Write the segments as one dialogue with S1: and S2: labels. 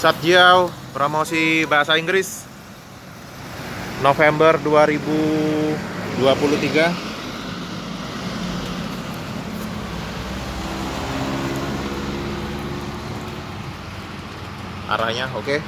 S1: Satjiao promosi bahasa Inggris November 2023. Arahnya oke.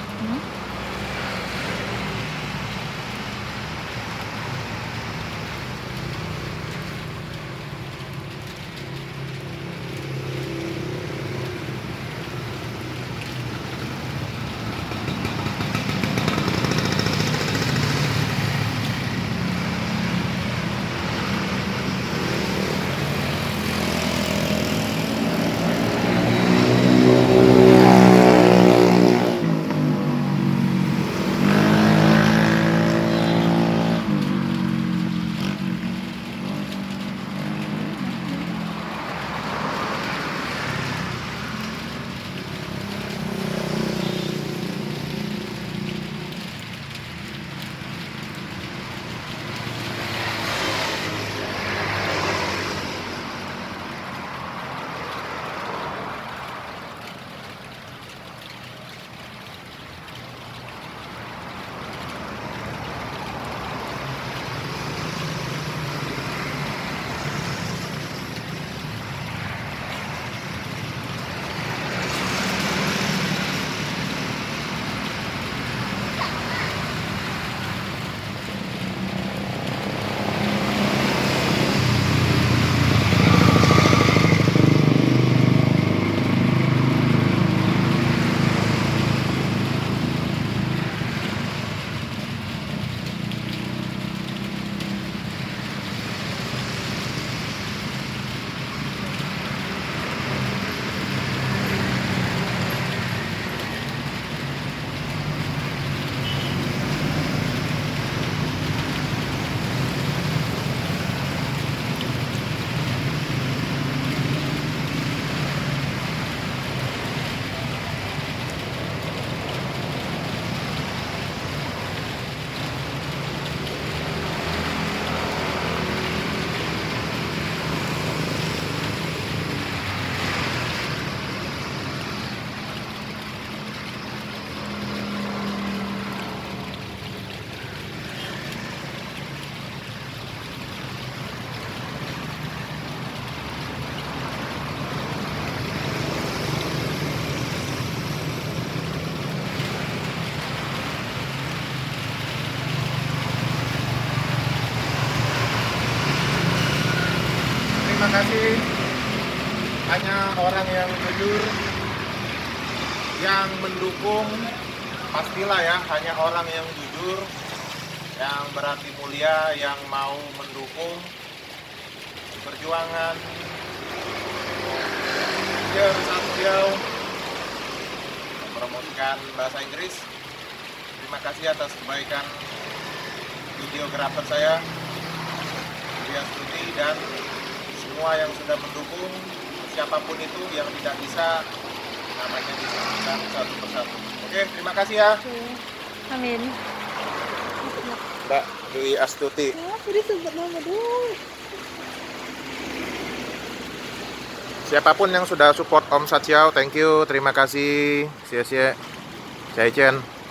S1: Terima kasih. Hanya orang yang jujur yang mendukung, pastilah ya, hanya orang yang jujur yang berhati mulia yang mau mendukung perjuangan Satjiao mempromosikan bahasa Inggris. Terima kasih atas kebaikan videografer saya, Widya Astuti, dan semua yang sudah mendukung, siapapun itu yang tidak bisa namanya disebutkan satu persatu. Oke, terima kasih ya.
S2: Amin.
S1: Mbak Dwi Astuti.
S2: Udah sebut nama dulu.
S1: Siapapun yang sudah support Om Satjiao, thank you, terima kasih. Sia-sia. Jai Chen.